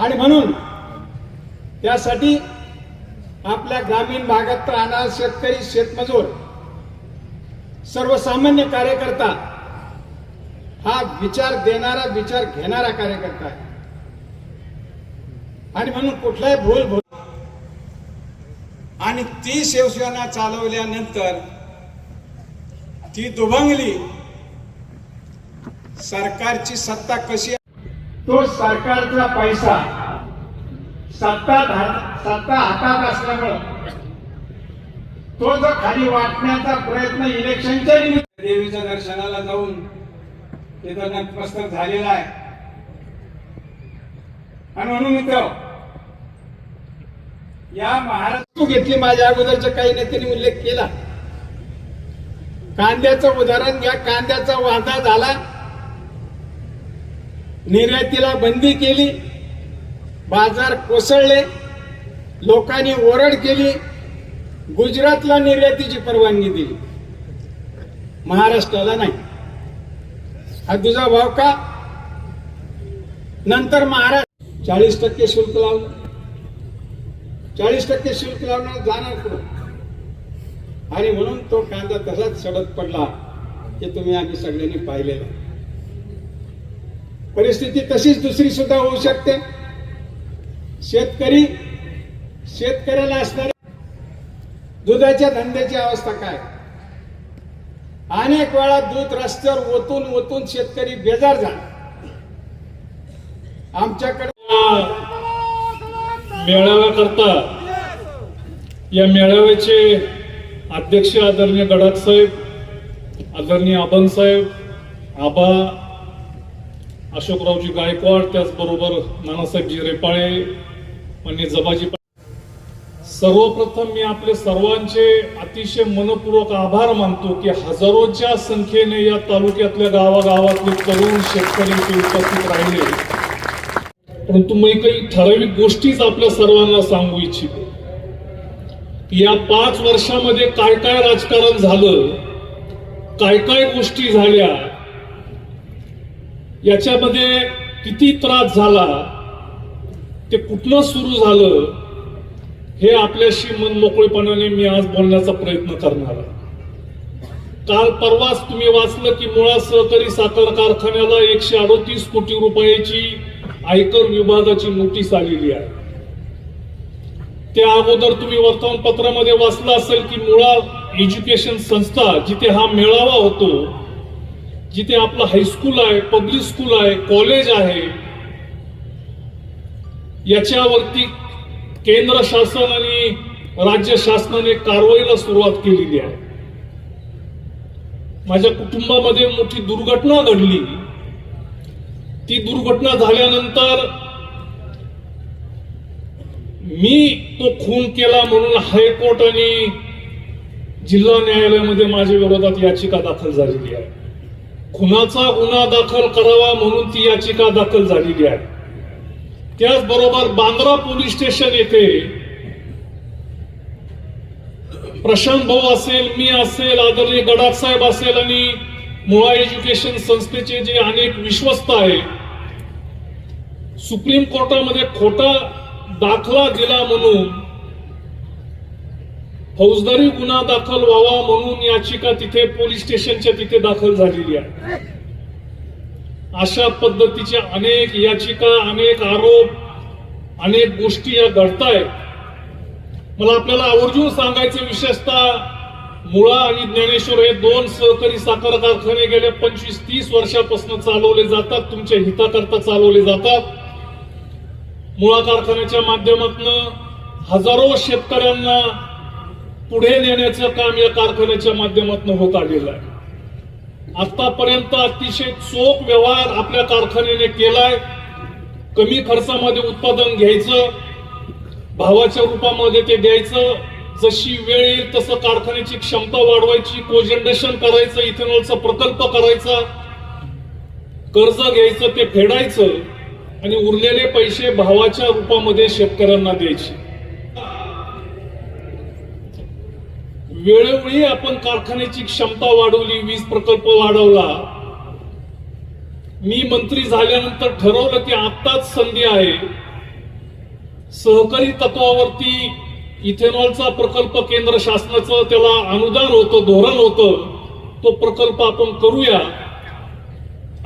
आणि म्हणून त्यासाठी आपल्या ग्रामीण भागात राहणारा शेतकरी, शेतमजूर, सर्वसामान्य कार्यकर्ता हा विचार देणारा, विचार घेणारा कार्यकर्ता आहे. आणि म्हणून कुठलाही भूल आणि ती शिवसेना चालवल्यानंतर ती दुभंगली. सरकारची सत्ता कशी, तो सरकारचा पैसा सत्ता हातात असल्यामुळे तो जो खाली वाटण्याचा प्रयत्न इलेक्शनच्या निमित्त देवीच्या दर्शनाला जाऊन तिथं नतमस्तक झालेला आहे. आणि म्हणून मित्र, या महाराष्ट्र घेतली, माझ्या अगोदरच्या काही नेत्यांनी उल्लेख केला. कांद्याचं उदाहरण घ्या. कांद्याचा वादा झाला, निर्यातीला बंदी केली, बाजार कोसळले, लोकांनी ओरड केली, गुजरातला निर्यातीची परवानगी दिली, महाराष्ट्राला नाही. हा तुझा भाव का? नंतर महाराष्ट्र 40% शुल्क लावलं. 40% शुल्क लावणार, जाणार पुढे. आणि म्हणून तो कांदा तसाच सडत पडला. हे तुम्ही आम्ही सगळ्यांनी पाहिलेलं. परिस्थिती तशीच दुसरी सुद्धा होऊ शकते. शेतकऱ्याला असणाऱ्या दुधाच्या धंद्याची अवस्था काय? अनेक वेळा दूध रस्त्यावर ओतून ओतून शेतकरी बेजार झाला. आमच्याकडे मेळाव्याकरता, या मेळाव्याचे अध्यक्ष आदरणीय गडाख साहेब, आदरणीय अभंग साहेब, आबा अशोकरावजी गायकवाड, त्याचबरोबर नानासाहेबजी रेपाळे, माननीय जबाजी. सर्वप्रथम मी आपले सर्वांचे अतिशय मनपूर्वक आभार मानतो की हजारोच्या संख्येने या तालुक्यातल्या गावागावातले तरुण शेतकरी उपस्थित राहिले. परंतु मी काही ठराविक गोष्टीच आपल्या सर्वांना सांगू इच्छितो. या 5 वर्षामध्ये काय काय राजकारण झालं, काय काय गोष्टी झाल्या, याच्यामध्ये किती त्रास झाला, ते कुठनं सुरू झालं, हे आपल्याशी मनमोकळेपणाने मी आज बोलण्याचा प्रयत्न करणार आहे. काल परवाच तुम्ही वाचलं की मुळा सहकारी साखर कारखान्याला 138 कोटी रुपयाची आयकर विभागाची नोटीस आलेली आहे. त्या अगोदर तुम्ही वर्तमानपत्रामध्ये वाचलं असेल की मुळा एज्युकेशन संस्था, जिथे हा मेळावा होतो, जिथे आपलं हायस्कूल आहे, पब्लिक स्कूल आहे, कॉलेज आहे, याच्यावरती केंद्र शासन आणि राज्य शासनाने कारवाईला सुरुवात केलेली आहे. माझ्या कुटुंबामध्ये मोठी दुर्घटना घडली. ती दुर्घटना झाल्यानंतर मी तो खून केला म्हणून हायकोर्ट आणि जिल्हा न्यायालयामध्ये माझ्या विरोधात याचिका दाखल झालेली आहे. खुनाचा गुन्हा दाखल करावा म्हणून ती याचिका दाखल झालेली आहे. त्याचबरोबर बांद्रा पोलीस स्टेशन येथे प्रशांत भाऊ असेल, मी असेल, आदरणीय गडाख साहेब असेल आणि मुळा एज्युकेशन संस्थेचे जे अनेक विश्वस्त आहे, सुप्रीम कोर्टामध्ये खोटा दाखला दिला म्हणून फौजदारी गुन्हा दाखल व्हावा म्हणून याचिका तिथे पोलीस स्टेशनच्या तिथे दाखल झालेली आहे. अशा पद्धतीच्या अनेक याचिका, अनेक आरोप, अनेक गोष्टी या घडतायत. मला आपल्याला आवर्जून सांगायचं, विशेषतः मुळा आणि ज्ञानेश्वर हे 2 सहकारी साखर कारखाने गेल्या 25-30 वर्षापासून चालवले जातात, तुमच्या हिताकरता चालवले जातात. मुळा कारखान्याच्या माध्यमातून हजारो शेतकऱ्यांना पुढे नेण्याचं काम या कारखान्याच्या माध्यमातून होत आलेलं आहे. आतापर्यंत अतिशय चोख व्यवहार आपल्या कारखान्याने केलाय. कमी खर्चामध्ये उत्पादन घ्यायचं, भावाच्या रूपामध्ये ते द्यायचं, जशी वेळ येईल तसं कारखान्याची क्षमता वाढवायची, कोजनरेशन करायचं, इथेनॉलचा प्रकल्प करायचा, कर्ज घ्यायचं, ते फेडायचं आणि उरलेले पैसे भावाच्या रूपामध्ये शेतकऱ्यांना द्यायचे. वेळोवेळी आपण कारखान्याची क्षमता वाढवली, वीज प्रकल्प वाढवला. मी मंत्री झाल्यानंतर ठरवलं की आत्ताच संधी आहे सहकारी तत्वावरती इथेनॉलचा प्रकल्प केंद्र शासनाचं त्याला अनुदान होतं, धोरण होतं, तो प्रकल्प आपण करूया.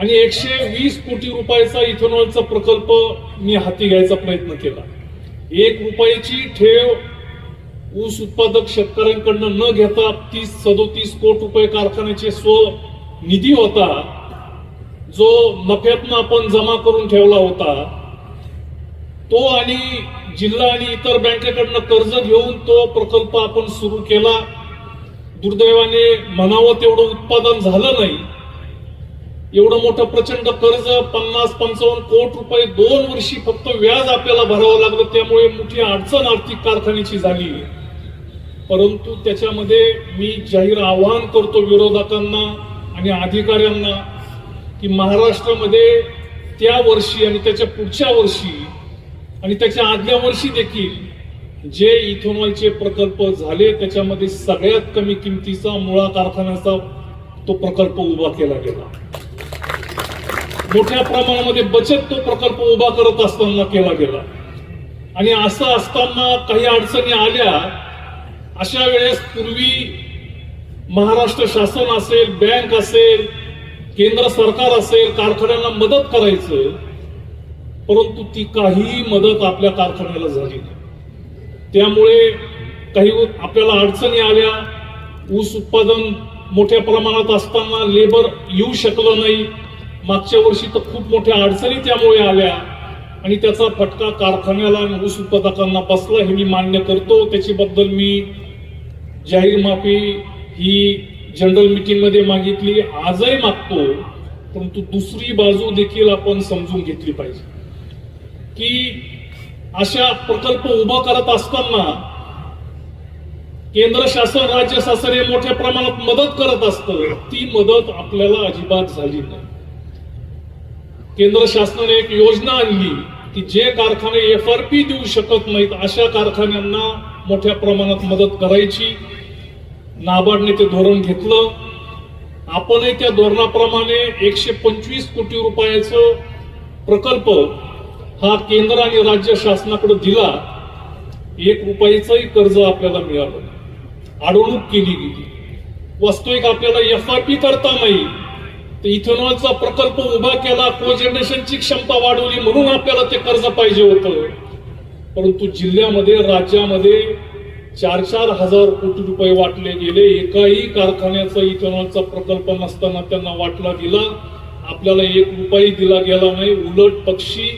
आणि 120 कोटी रुपयाचा इथेनॉलचा प्रकल्प मी हाती घ्यायचा प्रयत्न केला. 1 रुपयाची ठेव ऊस उत्पादक शेतकऱ्यांकडनं न घेता 30-37 कोटी रुपये कारखान्याचे निधी होता, जो नफ्यातनं आपण जमा करून ठेवला होता, तो आणि जिल्हा आणि इतर बँकेकडनं कर्ज घेऊन तो प्रकल्प आपण सुरू केला. दुर्दैवाने म्हणावं तेवढं उत्पादन झालं नाही. एवढं मोठं प्रचंड कर्ज 50-55 कोटी रुपये 2 वर्षी फक्त व्याज आपल्याला भरावं लागलं. त्यामुळे मोठी अडचण आर्थिक कारखान्याची झाली. परंतु त्याच्यामध्ये मी जाहीर आवाहन करतो विरोधकांना आणि अधिकाऱ्यांना की महाराष्ट्रामध्ये त्या वर्षी आणि त्याच्या पुढच्या वर्षी आणि त्याच्या आदल्या वर्षी देखील जे इथेनॉलचे प्रकल्प झाले त्याच्यामध्ये सगळ्यात कमी किमतीचा मुळा कारखान्याचा तो प्रकल्प उभा केला गेला. मोठ्या प्रमाणामध्ये बचत तो प्रकल्प उभा करत असताना केला गेला. आणि असं असताना काही अडचणी आल्या. अशा वेळेस पूर्वी महाराष्ट्र शासन असेल, बँक असेल, केंद्र सरकार असेल, कारखान्यांना मदत करायचं, परंतु ती काही मदत आपल्या कारखान्याला झाली नाही. त्यामुळे काही आपल्याला अडचणी आल्या. ऊस उत्पादन मोठ्या प्रमाणात असताना लेबर येऊ शकलं नाही. मागच्या वर्षी तर खूप मोठ्या अडचणी त्यामुळे आल्या आणि त्याचा फटका कारखान्याला आणि ऊस उत्पादकांना बसला, हे मी मान्य करतो. त्याच्याबद्दल मी जाहीर माफी ही जनरल मीटिंग मध्ये मागितली, आजही मागतो. परंतु दुसरी बाजू देखील आपण समजून घेतली पाहिजे की अशा प्रकल्प उभा करत असताना केंद्र शासन, राज्य शासन हे मोठ्या प्रमाणात मदत करत असतं. ती मदत आपल्याला अजिबात झाली नाही. केंद्र शासनाने एक योजना आणली की जे कारखाने FRP देऊ शकत नाहीत अशा कारखान्यांना मोठ्या प्रमाणात मदत करायची. नाबार्डने ते धोरण घेतलं. आपणही त्या धोरणाप्रमाणे 125 कोटी रुपयाचं प्रकल्प हा केंद्र आणि राज्य शासनाकडे दिला. 1 रुपयाचंही कर्ज आपल्याला मिळालं. अडवणूक केली गेली. वास्तविक आपल्याला FRP करता नाही, तर इथेनॉलचा प्रकल्प उभा केला, कोजनरेशनची क्षमता वाढवली म्हणून आपल्याला ते कर्ज पाहिजे होतं. परंतु जिल्ह्यामध्ये, राज्यामध्ये 4-4 हजार कोटी रुपये वाटले गेले. एकाही कारखान्याचा इथेनॉलचा प्रकल्प नसताना त्यांना वाटला गेला. आपल्याला 1 रुपया दिला गेला नाही. उलट पक्षी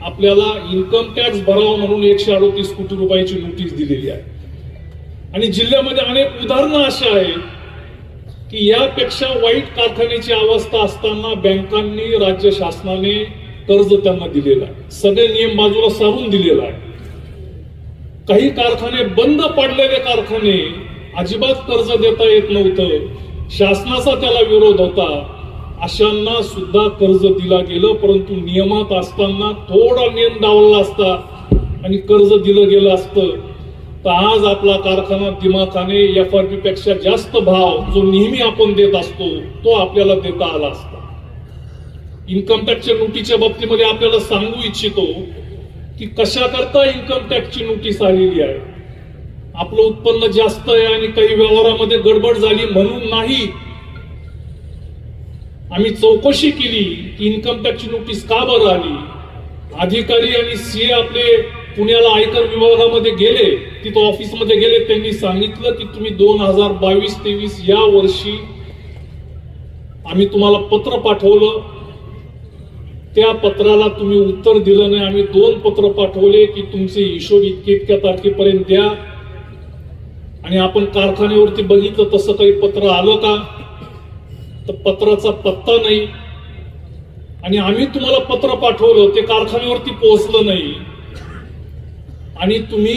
आपल्याला इन्कम टॅक्स भरावा म्हणून 138 कोटी रुपयाची नोटीस दिलेली आहे. आणि जिल्ह्यामध्ये अनेक उदाहरणं अशी आहेत की यापेक्षा वाईट कारखान्याची अवस्था असताना बँकांनी, राज्य शासनाने कर्ज त्यांना दिलेलं आहे. सगळे नियम बाजूला सारून दिलेला आहे. काही कारखाने, बंद पडलेले कारखाने, अजिबात कर्ज देता येत नव्हतं, शासनाचा त्याला विरोध होता, अशांना सुद्धा कर्ज दिला गेलं. परंतु नियमात असताना थोडा नियम डावलला असता आणि कर्ज दिलं गेलं असतं तर आज आपला कारखाना दिमाखाने FRP पेक्षा जास्त भाव जो नेहमी आपण देत असतो तो आपल्याला देता आला असता. इन्कम टॅक्सच्या नोटीसच्या बाबतीमध्ये आपल्याला सांगू इच्छितो की कशा करता इन्कम टॅक्सची नोटीस आलेली आहे. आपलं उत्पन्न जास्त आहे आणि काही व्यवहारामध्ये गडबड झाली म्हणून नाही. आम्ही चौकशी केली की इन्कम टॅक्सची नोटीस का बरं आली. अधिकारी आणि CA आपले पुण्याला आयकर विभागामध्ये गेले, तिथं ऑफिसमध्ये गेले. त्यांनी सांगितलं की तुम्ही 2022-23 या वर्षी आम्ही तुम्हाला पत्र पाठवलं, त्या पत्राला तुम्ही उत्तर दिलं नाही. आम्ही 2 पत्र पाठवले की तुमचे हिशोब इतक्या तारखेपर्यंत द्या. आणि आपण कारखान्यावरती बघितलं तसं काही पत्र आलं का, तर पत्राचा पत्ता नाही. आणि आम्ही तुम्हाला पत्र पाठवलं, ते कारखान्यावरती पोहोचलं नाही आणि तुम्ही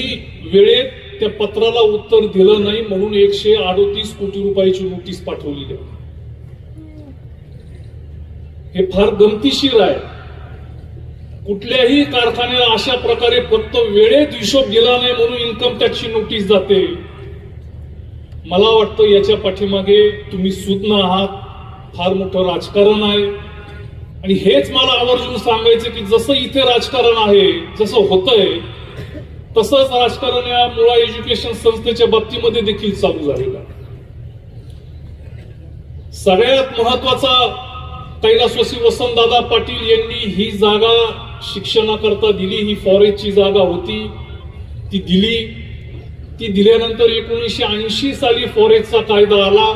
वेळेत त्या पत्राला उत्तर दिलं नाही म्हणून 138 कोटी रुपयाची नोटीस पाठवली. हे फार गमतीशीर आहे. कुठल्याही कारखान्याला अशा प्रकारे फक्त वेळेत हिशोब दिला नाही म्हणून इन्कम टॅक्सची नोटीस जाते. मला वाटतं याच्या पाठीमागे तुम्ही सुज्ञ आहात, फार मोठं राजकारण आहे. आणि हेच मला आवर्जून सांगायचं की जसं इथे राजकारण आहे, जसं होतंय तसंच राजकारण या मुळा एज्युकेशन संस्थेच्या बाबतीमध्ये देखील चालू झालेलं आहे. सगळ्यात महत्वाचा कैलासवासी वसंतदादा पाटील यांनी ही जागा शिक्षणाकरता दिली. ही फॉरेस्टची जागा होती, ती दिली. ती दिल्यानंतर 1980 साली फॉरेस्टचा कायदा आला.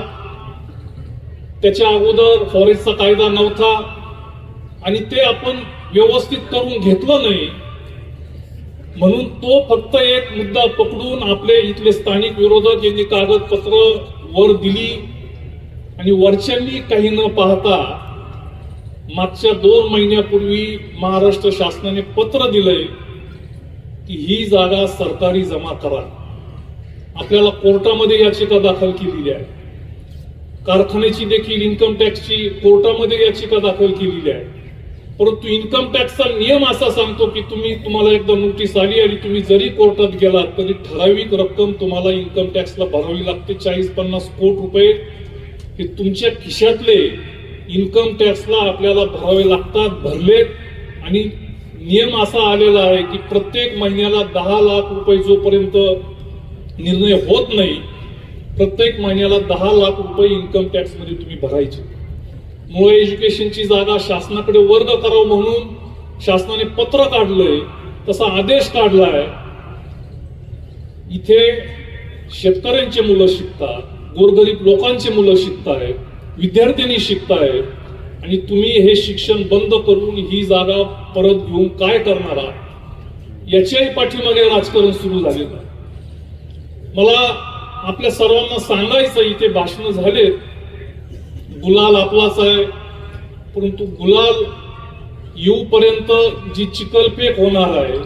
त्याच्या अगोदर फॉरेस्टचा कायदा नव्हता आणि ते आपण व्यवस्थित करून घेतलं नाही, म्हणून तो फक्त एक मुद्दा पकडून आपले इथले स्थानिक विरोधक यांनी कागदपत्र वर दिली आणि वरच्यांनी काही न पाहता मागच्या 2 महिन्यापूर्वी महाराष्ट्र शासनाने पत्र दिलंय की ही जागा सरकारी जमा करा. आपल्याला कोर्टामध्ये याचिका दाखल केलेली आहे. कारखान्याची देखील इन्कम टॅक्सची कोर्टामध्ये याचिका दाखल केलेली आहे. परंतु इन्कम टॅक्सचा नियम असा सांगतो की तुम्हाला एकदा नोटीस आली आणि तुम्ही जरी कोर्टात गेलात तरी ठराविक रक्कम तुम्हाला इन्कम टॅक्सला भरावी लागते. 40-50 कोटी रुपये हे तुमच्या खिशातले इन्कम टॅक्सला आपल्याला भरावे लागतात. भरलेत आणि नियम असा आलेला आहे की प्रत्येक महिन्याला 10 लाख रुपये जोपर्यंत निर्णय होत नाही, प्रत्येक महिन्याला 10 लाख रुपये इन्कम टॅक्स मध्ये तुम्ही भरायचे. मुळे एज्युकेशनची जागा शासनाकडे वर्ग करावं म्हणून शासनाने पत्र काढलंय, तसा आदेश काढलाय. इथे शेतकऱ्यांची मुलं शिकतात, गोरगरीब लोकांची मुलं शिकतायत, विद्यार्थ्यांनी शिकतायत आणि तुम्ही हे शिक्षण बंद करून ही जागा परत घेऊन काय करणार आहात याच्याही पाठीमागे राजकारण सुरू झालेलं आहे. मला आपल्या सर्वांना सांगायचं, इथे भाषण झालेत, गुलाल आपलाच आहे, परंतु गुलाल येऊपर्यंत जी चिखलफेक होणार आहे,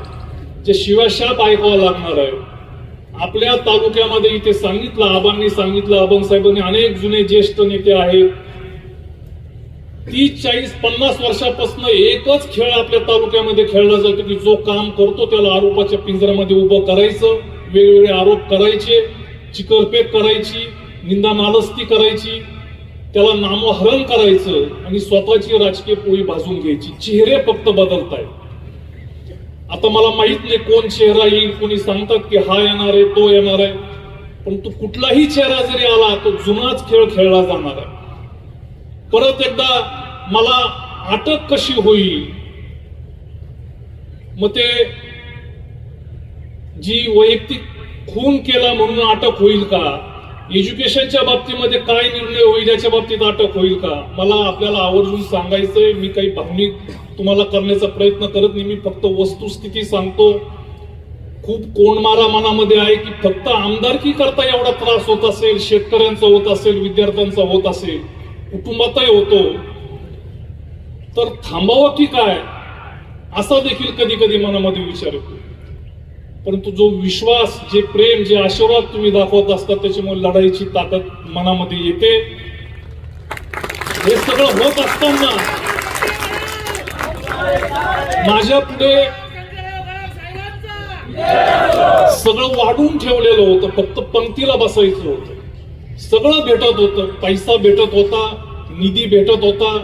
जे शिवाशाप ऐकावं लागणार आहे. आपल्या तालुक्यामध्ये इथे सांगितलं, आबांनी सांगितलं, आबन साहेबांनी, अनेक जुने ज्येष्ठ नेते आहेत. 30, 40, 50 वर्षापासून एकच खेळ आपल्या तालुक्यामध्ये खेळला जातो की जो काम करतो त्याला आरोपाच्या पिंजऱ्यामध्ये उभं करायचं, वेगवेगळे आरोप करायचे, चिखलफेक करायची, निंदा नालस्ती करायची, त्याला नामोहरण करायचं आणि स्वतःची राजकीय पोळी भाजून घ्यायची. चेहरे फक्त बदलतायत. आता मला माहित नाही कोण चेहरा येईल, कोणी सांगतात की हा येणार आहे, तो येणार आहे, परंतु कुठलाही चेहरा जरी आला तो जुनाच खेळ खेळला जाणार आहे. परत एकदा मला अटक कशी होईल, मग ते जी वैयक्तिक खून केला म्हणून अटक होईल का, एज्युकेशनच्या बाबतीमध्ये काय निर्णय होईल याच्या बाबतीत अटक होईल का, मला आपल्याला आवर्जून सांगायचंय. मी काही भावनिक तुम्हाला करण्याचा प्रयत्न करत नाही, मी फक्त वस्तुस्थिती सांगतो. खूप कोंडमारा मनामध्ये आहे की फक्त आमदारकी करता एवढा त्रास होत असेल, शेतकऱ्यांचा होत असेल, विद्यार्थ्यांचा होत असेल, कुटुंबातही होतो, तर थांबावं की काय असा देखील कधी कधी मनामध्ये विचार येतो. परंतु जो विश्वास, जे प्रेम, जे आशीर्वाद तुम्ही दाखवत असतात त्याच्यामुळे लढाईची ताकद मनामध्ये येते. हे सगळं होत असताना माझ्या पुढे सगळं वाढून ठेवलेलं होतं, फक्त पंक्तीला बसायचं होतं. सगळं भेटत होतं, पैसा भेटत होता, निधी भेटत होता,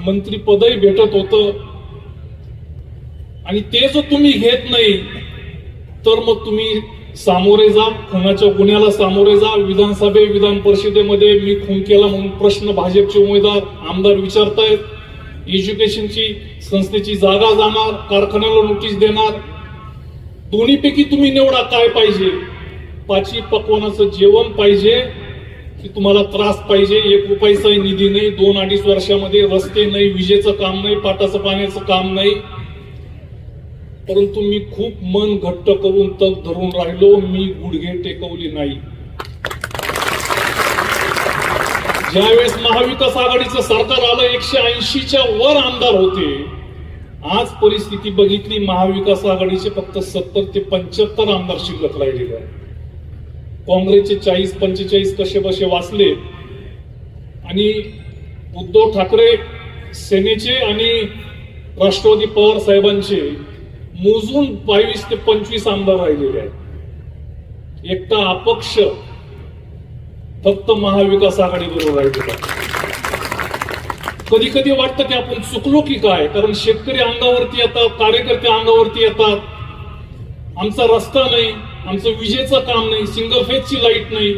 मंत्रीपदही भेटत होतं. आणि ते जर तुम्ही घेत नाही तर मग तुम्ही सामोरे जा, खुनाच्या गुन्ह्याला सामोरे जा. विधानसभे, विधान परिषदेमध्ये मी खून केला म्हणून प्रश्न भाजपचे उमेदवार, आमदार विचारतायत. एज्युकेशनची संस्थेची जागा जाणार, कारखान्याला नोटीस देणार. दोन्हीपैकी तुम्ही निवडा काय पाहिजे. 5 पकवानाचं जेवण पाहिजे की तुम्हाला त्रास पाहिजे. 1 रुपयाचाही निधी नाही, 2-2.5 वर्षामध्ये रस्ते नाही, विजेचं काम नाही, पाटाचं पाण्याचं काम नाही. परंतु मी खूप मन घट्ट करून तग धरून राहिलो, मी गुडघे टेकवली नाही. ज्यावेळेस महाविकास आघाडीचं सरकार आलं, 180च्या वर आमदार होते. आज परिस्थिती बघितली, महाविकास आघाडीचे फक्त 70 ते 75 आमदार शिल्लक राहिलेले आहेत. काँग्रेसचे 40-45 कसे बसे वाचले आणि उद्धव ठाकरे सेनेचे आणि राष्ट्रवादी पवार साहेबांचे मोजून 22 ते 25 आमदार राहिलेले आहेत. एकटा अपक्ष फक्त महाविकास आघाडी बरोबर राहिलेला. कधी कधी वाटतं की आपण चुकलो की काय, कारण शेतकरी अंगावरती येतात, कार्यकर्ते अंगावरती येतात. आमचा रस्ता नाही, आमचं विजेचं काम नाही, सिंगल फेजची लाईट नाही,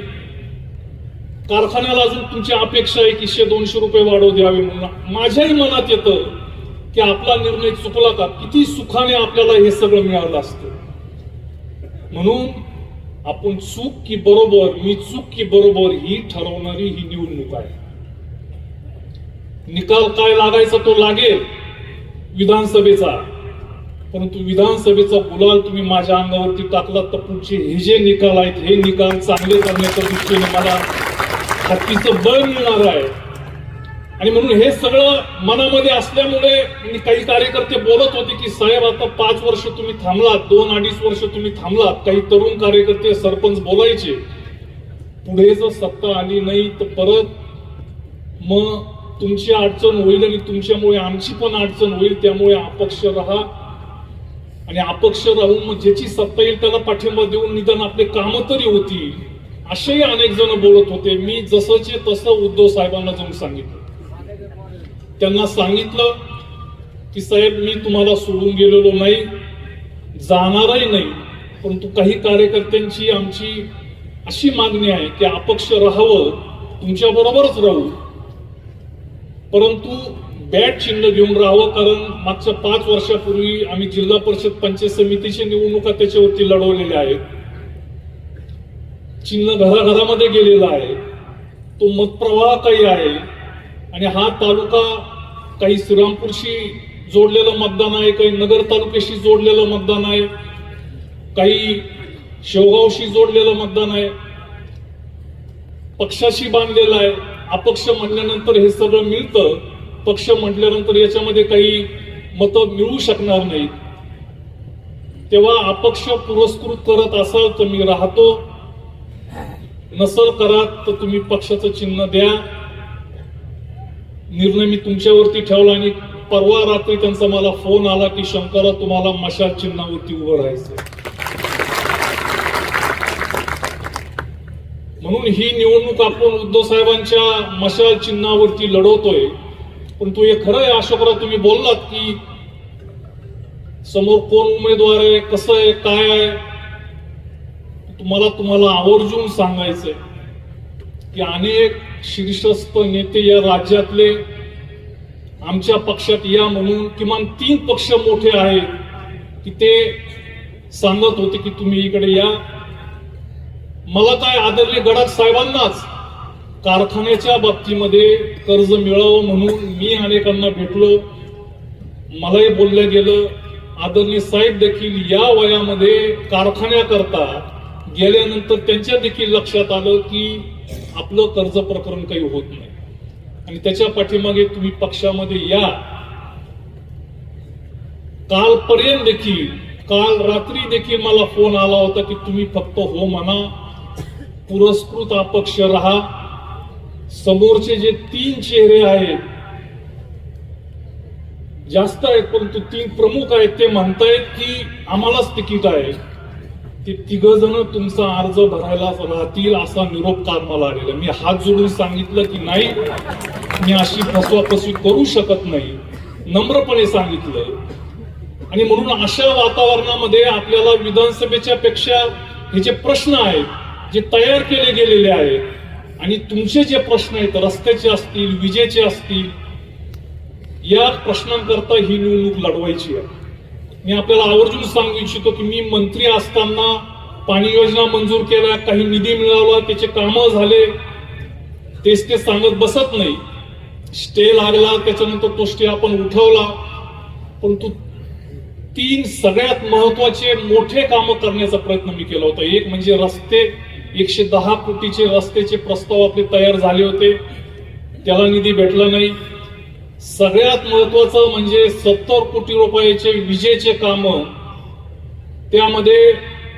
कारखान्याला अजून तुमची अपेक्षा आहे की 100-200 रुपये वाढव द्यावे म्हणून माझ्याही मनात येतं की आपला निर्णय चुकला का, किती सुखाने आपल्याला हे सगळं मिळालं असतं. म्हणून आपण चूक की बरोबर, मी चूक की बरोबर ही ठरवणारी ही निवडणूक आहे. निकाल काय लागायचा तो लागेल विधानसभेचा, परंतु विधानसभेचा गुलाल तुम्ही माझ्या अंगावरती टाकलात तर पुढचे हे जे निकाल आहेत हे निकाल चांगले करण्याच्या दृष्टीने मला हत्तीचं बळ मिळणार आहे. आणि म्हणून हे सगळं मनामध्ये असल्यामुळे काही कार्यकर्ते बोलत होते की साहेब आता 5 वर्ष तुम्ही थांबलात, 2-2.5 वर्ष तुम्ही थांबलात. काही तरुण कार्यकर्ते सरपंच बोलायचे पुढे जर सत्ता आली नाही तर परत मग तुमची अडचण होईल आणि तुमच्यामुळे आमची पण अडचण होईल, त्यामुळे अपक्ष राहा आणि अपक्ष राहून मग ज्याची सत्ता येईल त्याला पाठिंबा देऊन निदान आपले कामं तरी होतील, असेही अनेक जण बोलत होते. मी जसंचे तसं उद्धव साहेबांना जाऊन सांगितलं. त्यांना सांगितलं की साहेब मी तुम्हाला सोडून गेलेलो नाही, जाणारही नाही, परंतु काही कार्यकर्त्यांची आमची अशी मागणी आहे की अपक्ष राहावं, तुमच्या बरोबरच राहू, परंतु बॅट चिन्ह घेऊन राहावं. कारण मागच्या 5 वर्षापूर्वी आम्ही जिल्हा परिषद पंचायत समितीची निवडणुका त्याच्यावरती लढवलेल्या आहेत. चिन्ह घराघरामध्ये गेलेला आहे, तो मतप्रवाह काही आहे आणि हा तालुका काही श्रीरामपूरशी जोडलेलं मतदान आहे, काही नगर तालुक्याशी जोडलेलं मतदान आहे, काही शेवगावशी जोडलेलं मतदान आहे, पक्षाशी बांधलेलं आहे. अपक्ष म्हटल्यानंतर हे सगळं मिळतं, पक्ष म्हटल्यानंतर याच्यामध्ये काही मतं मिळू शकणार नाहीत. तेव्हा अपक्ष पुरस्कृत करत असाल तर मी राहतो, नसल करात तर तुम्ही पक्षाचं चिन्ह द्या. निर्णय मी तुमच्यावरती ठेवला आणि परवा रात्री त्यांचा मला फोन आला की शंकरराव तुम्हाला मशाल चिन्हावरती उभं राहायचं. म्हणून ही निवडणूक आपण उद्धव साहेबांच्या मशाल चिन्हावरती लढवतोय. पण तो हे खरं आहे अशोकराव, तुम्ही बोललात की समोर कोण उमेदवार आहे, कसं आहे, काय आहे. तुम्हाला आवर्जून सांगायचंय की अनेक शीर्षस्थ नेते या राज्यातले आमच्या पक्षात या म्हणून किमान 3 पक्ष मोठे आहेत की ते सांगत होते की तुम्ही इकडे या. मला काय आदरणीय गडाख साहेबांनाच कारखान्याच्या बाबतीमध्ये कर्ज मिळावं म्हणून मी अनेकांना भेटलो, मलाही बोललं गेलं. आदरणीय साहेब देखील या वयामध्ये कारखान्याकरता गेल्यानंतर त्यांच्या देखील लक्षात आलं की आपलं कर्ज प्रकरण काही होत नाही आणि त्याच्या पाठीमागे तुम्ही पक्षामध्ये या. कालपर्यंत देखील, काल रात्री देखील मला फोन आला होता की तुम्ही फक्त हो म्हणा, पुरस्कृत अपक्ष राहा. समोरचे जे 3 चेहरे आहेत, जास्त आहेत परंतु 3 प्रमुख आहेत, ते म्हणतायत की आम्हालाच तिकीट आहे. ते 3 जण तुमचा अर्ज भरायला राहतील असा निरोप काल मला आलेला. मी हात जोडून सांगितलं की नाही, मी अशी फसवाफसवी करू शकत नाही, नम्रपणे सांगितलं. आणि म्हणून अशा वातावरणामध्ये आपल्याला विधानसभेच्या पेक्षा हे जे प्रश्न आहेत जे तयार केले गेलेले आहेत आणि तुमचे जे प्रश्न आहेत रस्त्याचे असतील, विजेचे असतील, या प्रश्नांकरता ही निवडणूक लढवायची आहे. मी आपल्याला आवर्जून सांगू इच्छितो की मी मंत्री असताना पाणी योजना मंजूर केल्या, काही निधी मिळाला, त्याचे कामं झाले, तेच ते सांगत बसत नाही. स्टे लागला, त्याच्यानंतर तो स्टे आपण उठवला, परंतु 3 सगळ्यात महत्वाचे मोठे कामं करण्याचा प्रयत्न मी केला होता. एक म्हणजे रस्ते, 110 कोटीचे रस्त्याचे प्रस्ताव आपले तयार झाले होते, त्याला निधी भेटला नाही. सगळ्यात महत्वाचं म्हणजे 70 कोटी रुपयाचे विजेचे काम, त्यामध्ये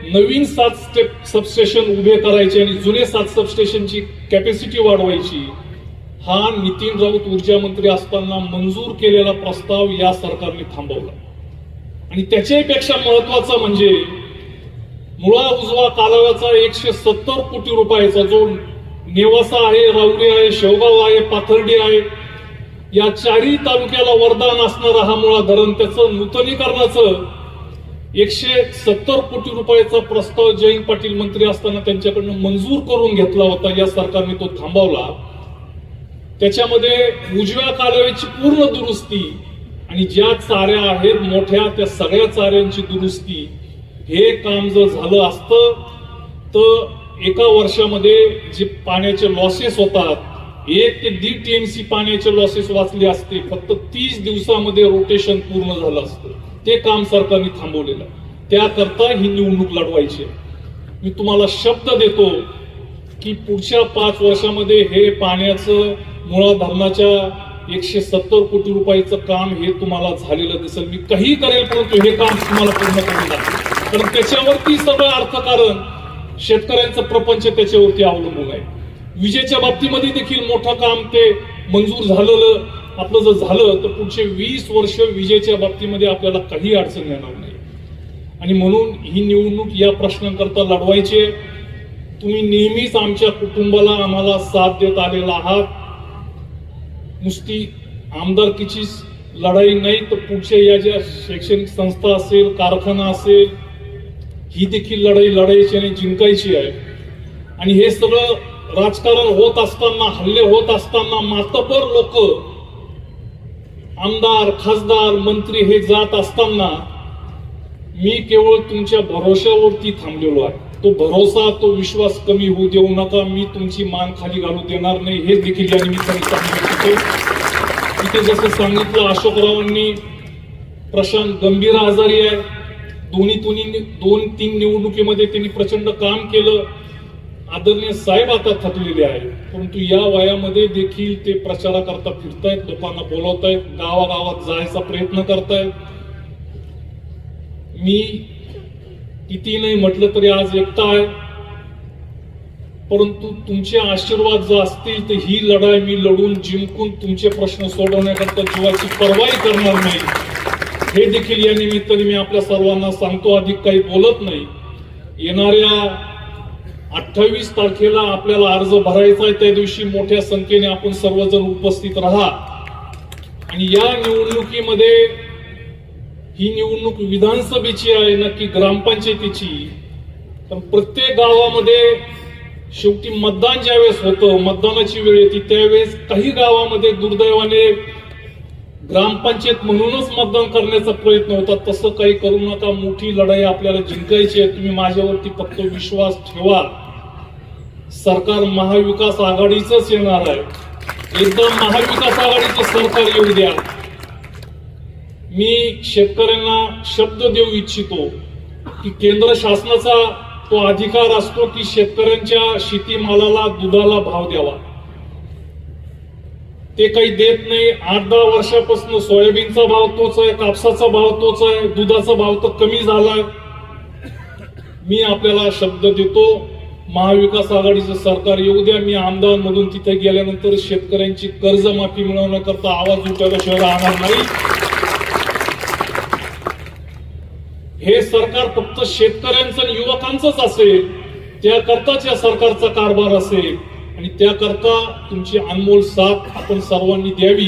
नवीन 7 सबस्टेशन उभे करायचे आणि जुने 7 सबस्टेशनची कॅपॅसिटी वाढवायची. हा नितीन राऊत ऊर्जा मंत्री असताना मंजूर केलेला प्रस्ताव या सरकारने थांबवला. आणि त्याच्यापेक्षा महत्वाचं म्हणजे मुळा उजवा कालव्याचा 170 कोटी रुपयाचा जो नेवासा आहे, राऊरी आहे, शेवगाव आहे, पाथर्डी आहे, या 4ही तालुक्याला वरदान असणारा हा मुळा धरण, त्याचं नूतनीकरणाचं 170 कोटी रुपयाचा प्रस्ताव जयंत पाटील मंत्री असताना त्यांच्याकडनं मंजूर करून घेतला होता. या सरकारने तो थांबवला. त्याच्यामध्ये उजव्या कालव्याची पूर्ण दुरुस्ती आणि ज्या चाऱ्या आहेत मोठ्या त्या सगळ्या चाऱ्यांची दुरुस्ती, हे काम जर झालं असतं तर एका वर्षामध्ये जे पाण्याचे लॉसेस होतात, 1 ते 1.5 TMC पाण्याचे लॉसेस वाचले असते. फक्त 30 दिवसामध्ये रोटेशन पूर्ण झालं असतं. ते काम सरकारने थांबवलेलं. त्याकरता ही निवडणूक लढवायची. मी तुम्हाला शब्द देतो की पुढच्या 5 वर्षामध्ये हे पाण्याचं मुळा धरणाच्या 170 कोटी रुपयाचं काम हे तुम्हाला झालेलं दिसेल. मी काही करेल परंतु हे काम तुम्हाला पूर्ण करून दाखवेल. कारण त्याच्यावरती सगळं अर्थकारण, शेतकऱ्यांचं प्रपंच त्याच्यावरती अवलंबून आहे. विजेच्या बाबतीमध्ये देखील मोठं काम ते मंजूर झालेलं आपलं जर झालं तर पुढचे 20 वर्ष विजेच्या बाबतीमध्ये आपल्याला काही अडचण येणार नाही. आणि म्हणून ही निवडणूक या प्रश्नांकरता लढवायची. तुम्ही नेहमीच आमच्या कुटुंबाला आम्हाला साथ देत आलेला आहात. नुसती आमदारकीची लढाई नाही तर पुढच्या या ज्या शैक्षणिक संस्था असेल, कारखाना असेल, ही देखील लढाई लढायची आणि जिंकायची आहे. आणि हे सगळं राजकारण होत असताना, हल्ले होत असताना मातबर लोक, आमदार, खासदार, मंत्री हे जात असताना मी केवळ तुमच्या भरोशावरती थांबलेलो आहे. तो भरोसा, तो विश्वास कमी होऊ देऊ नका. मी तुमची मान खाली घालू देणार नाही, हे देखील या निमित्ताने सांगितलं. इथे जसं सांगितलं अशोकरावांनी, प्रशांत गंभीर आजारी आहे. 2-3 निवडणुकीमध्ये त्यांनी प्रचंड काम केलं. आदरणीय साहेब आता थकलेले आहेत, परंतु या वयामध्ये देखील ते प्रचाराकरता फिरतायत, लोकांना बोलवतायत, गावागावात जायचा प्रयत्न करतायत. मी किती नाही म्हटलं तरी आज एकटा आहे, परंतु तुमचे आशीर्वाद जर असतील तर ही लढाई मी लढून जिंकून तुमचे प्रश्न सोडवण्याकरता जीवाची पर्वाई करणार नाही, हे देखील या निमित्ताने मी आपल्या सर्वांना सांगतो. अधिक काही बोलत नाही. येणाऱ्या 28 तारखेला आपल्याला अर्ज भरायचा आहे. त्या दिवशी मोठ्या संख्येने आपण सर्वजण उपस्थित राहा. आणि या निवडणुकीमध्ये, ही निवडणूक विधानसभेची आहे नक्की ग्रामपंचायतीची, पण प्रत्येक गावामध्ये शेवटी मतदान ज्यावेळेस होतं, मतदानाची वेळ येते त्यावेळेस काही गावामध्ये दुर्दैवाने ग्रामपंचायत म्हणूनच मतदान करण्याचा प्रयत्न होता. तसं काही करू नका. मोठी लढाई आपल्याला जिंकायची आहे. तुम्ही माझ्यावरती फक्त विश्वास ठेवा. सरकार महाविकास आघाडीचंच येणार आहे. एकदम महाविकास आघाडीचं सरकार येऊ द्या. मी शेतकऱ्यांना शब्द देऊ इच्छितो की केंद्र शासनाचा तो अधिकार असतो की शेतकऱ्यांच्या शेतीमालाला, दुधाला भाव द्यावा. ते काही देत नाही. 8-10 वर्षापासून सोयाबीनचा भाव तोच आहे, कापसाचा भाव तोच आहे, दुधाचा भाव तर कमी झालाय. मी आपल्याला शब्द देतो, महाविकास आघाडीचं सरकार येऊ द्या. मी आमदार म्हणून तिथे गेल्यानंतर शेतकऱ्यांची कर्जमाफी मिळवण्याकरता आवाज उठवल्याशिवाय राहणार नाही. हे सरकार फक्त शेतकऱ्यांचं आणि युवकांचंच असेल, त्याकरताच या सरकारचा कारभार असेल आणि त्याकरता तुमची अनमोल साथ आपण सर्वांनी द्यावी,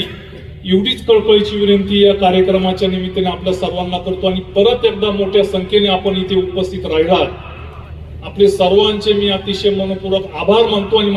एवढीच कळकळीची विनंती या कार्यक्रमाच्या निमित्ताने आपल्या सर्वांना करतो. आणि परत एकदा मोठ्या संख्येने आपण इथे उपस्थित राहिलात, आपले सर्वांचे मी अतिशय मनपूर्वक आभार मानतो. आणि